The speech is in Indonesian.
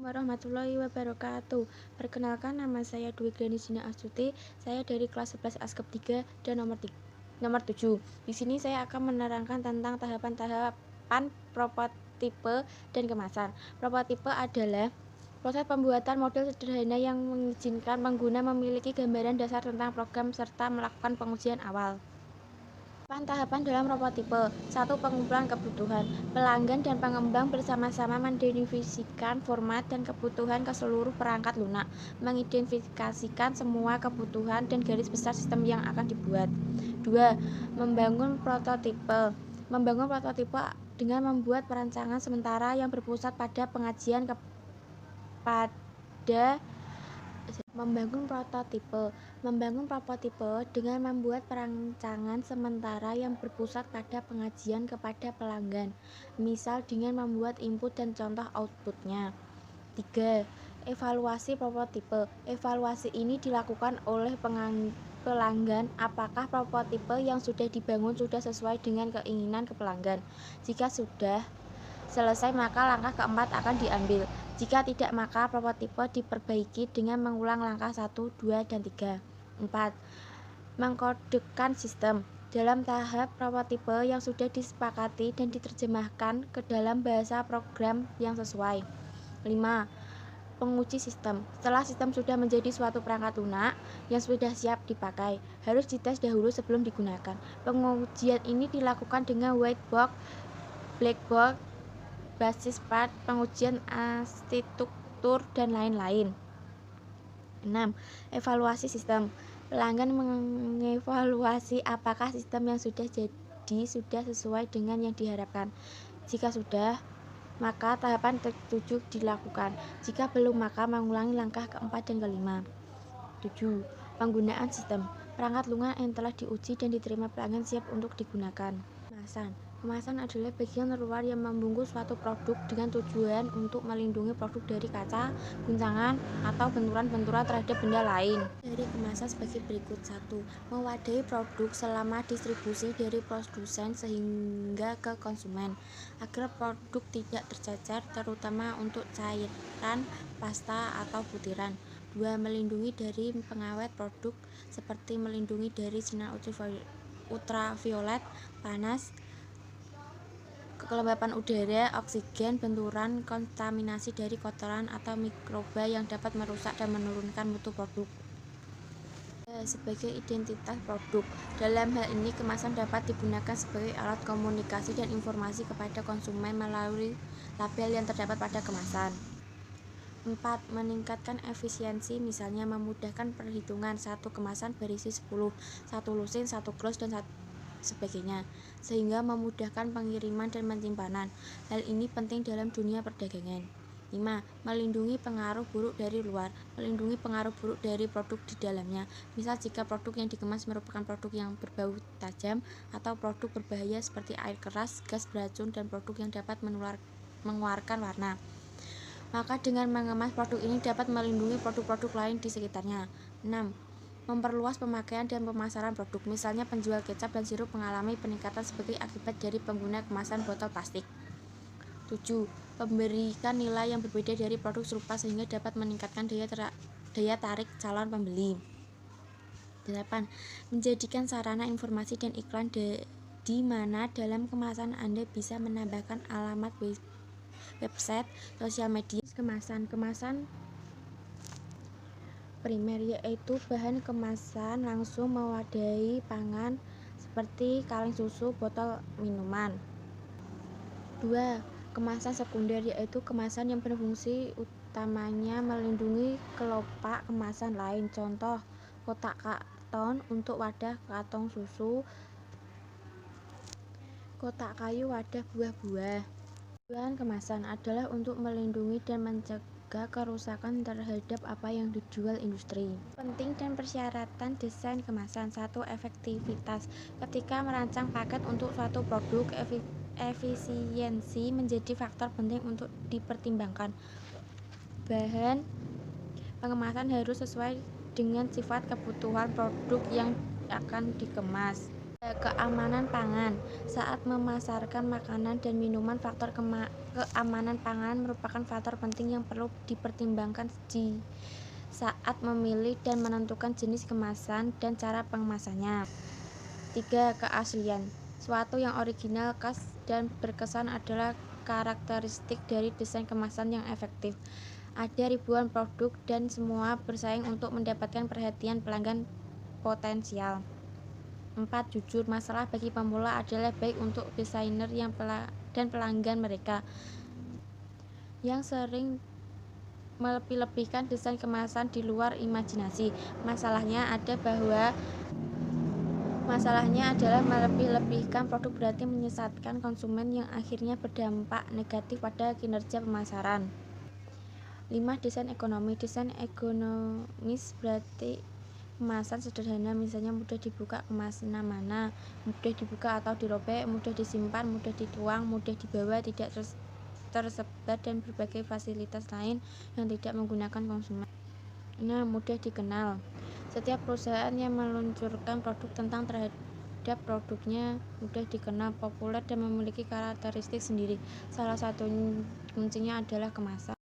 Warahmatullahi wabarakatuh. Perkenalkan, nama saya Dwi Grani Zina Astuti. Saya dari kelas 11 Askep 3 dan nomor 7. Di sini saya akan menerangkan tentang tahapan prototipe dan kemasan. Prototipe adalah proses pembuatan model sederhana yang mengizinkan pengguna memiliki gambaran dasar tentang program serta melakukan pengujian awal. Tahapan dalam prototipe. 1. Pengumpulan kebutuhan. Pelanggan dan pengembang bersama-sama mendefinisikan format dan kebutuhan ke seluruh perangkat lunak, mengidentifikasikan semua kebutuhan dan garis besar sistem yang akan dibuat. 2. Membangun prototipe. Membangun prototipe dengan membuat perancangan sementara yang berpusat pada pengajian kepada Membangun prototipe dengan membuat perancangan sementara yang berpusat pada pengajian kepada pelanggan, misal dengan membuat input dan contoh outputnya. 3. Evaluasi prototipe. Evaluasi ini dilakukan oleh pelanggan apakah prototipe yang sudah dibangun sudah sesuai dengan keinginan pelanggan. Jika sudah selesai, maka langkah keempat akan diambil. Jika tidak, maka prototipe diperbaiki dengan mengulang langkah 1, 2, dan 3. 4. Mengkodekan sistem. Dalam tahap prototipe yang sudah disepakati dan diterjemahkan ke dalam bahasa program yang sesuai. 5. Penguji sistem. Setelah sistem sudah menjadi suatu perangkat lunak yang sudah siap dipakai, harus dites dahulu sebelum digunakan. Pengujian ini dilakukan dengan white box, black box, basis part, pengujian arsitektur, dan lain-lain. 6. Evaluasi sistem. Pelanggan mengevaluasi apakah sistem yang sudah jadi sudah sesuai dengan yang diharapkan. Jika sudah, maka tahapan ke-7 dilakukan. Jika belum, maka mengulangi langkah ke-4 dan ke-5. 7. Penggunaan sistem. Perangkat lunak yang telah diuji dan diterima pelanggan siap untuk digunakan. Kemasan adalah bagian luar yang membungkus suatu produk dengan tujuan untuk melindungi produk dari kaca, guncangan, atau benturan-benturan terhadap benda lain. Dari kemasan sebagai berikut. 1. Mewadahi produk selama distribusi dari produsen sehingga ke konsumen, agar produk tidak tercecer, terutama untuk cairan, pasta, atau butiran. 2. Melindungi dari pengawet produk seperti melindungi dari sinar ultraviolet, panas, kelembapan udara, oksigen, benturan, kontaminasi dari kotoran atau mikroba yang dapat merusak dan menurunkan mutu produk. Sebagai identitas produk. Dalam hal ini, kemasan dapat digunakan sebagai alat komunikasi dan informasi kepada konsumen melalui label yang terdapat pada kemasan. 4. Meningkatkan efisiensi, misalnya memudahkan perhitungan. Satu kemasan berisi 10, 1 lusin, 1 gloss, dan sebagainya, sehingga memudahkan pengiriman dan penyimpanan. Hal ini penting dalam dunia perdagangan. 5. Melindungi pengaruh buruk dari luar. Melindungi pengaruh buruk dari produk di dalamnya. Misal jika produk yang dikemas merupakan produk yang berbau tajam atau produk berbahaya seperti air keras, gas beracun, dan produk yang dapat mengeluarkan warna, maka dengan mengemas produk ini dapat melindungi produk-produk lain di sekitarnya. 6. Memperluas pemakaian dan pemasaran produk. Misalnya penjual kecap dan sirup mengalami peningkatan sebagai akibat dari pengguna kemasan botol plastik. 7. Memberikan nilai yang berbeda dari produk serupa sehingga dapat meningkatkan daya tarik calon pembeli. 8. Menjadikan sarana informasi dan iklan di mana dalam kemasan Anda bisa menambahkan alamat website, sosial media. Kemasan primer, yaitu bahan kemasan langsung mewadahi pangan seperti kaleng susu, botol minuman. 2. Kemasan sekunder, yaitu kemasan yang berfungsi utamanya melindungi kelopak kemasan lain. Contoh, kotak karton untuk wadah kantong susu, kotak kayu wadah buah-buah. Tujuan kemasan adalah untuk melindungi dan mencegah kerusakan terhadap apa yang dijual industri. Penting dan persyaratan desain kemasan. 1. Efektivitas. Ketika merancang paket untuk suatu produk, efisiensi menjadi faktor penting untuk dipertimbangkan. Bahan pengemasan harus sesuai dengan sifat kebutuhan produk yang akan dikemas. Keamanan pangan. Saat memasarkan makanan dan minuman, faktor keamanan pangan merupakan faktor penting yang perlu dipertimbangkan di saat memilih dan menentukan jenis kemasan dan cara pengemasannya. 3. Keaslian. Suatu yang original, khas, dan berkesan adalah karakteristik dari desain kemasan yang efektif. Ada ribuan produk dan semua bersaing untuk mendapatkan perhatian pelanggan potensial. 4. Jujur. Masalah bagi pemula adalah baik untuk desainer dan pelanggan mereka yang sering melebih-lebihkan desain kemasan di luar imajinasi. Masalahnya adalah melebih-lebihkan produk berarti menyesatkan konsumen yang akhirnya berdampak negatif pada kinerja pemasaran. 5. Desain ekonomi. Desain ekonomis berarti kemasan sederhana, misalnya mudah dibuka kemana-mana, mudah dibuka atau dirobek, mudah disimpan, mudah dituang, mudah dibawa, tidak tersebar, dan berbagai fasilitas lain yang tidak menggunakan konsumen. Nah, mudah dikenal. Setiap perusahaan yang meluncurkan produk terhadap produknya mudah dikenal, populer, dan memiliki karakteristik sendiri. Salah satu kuncinya adalah kemasan.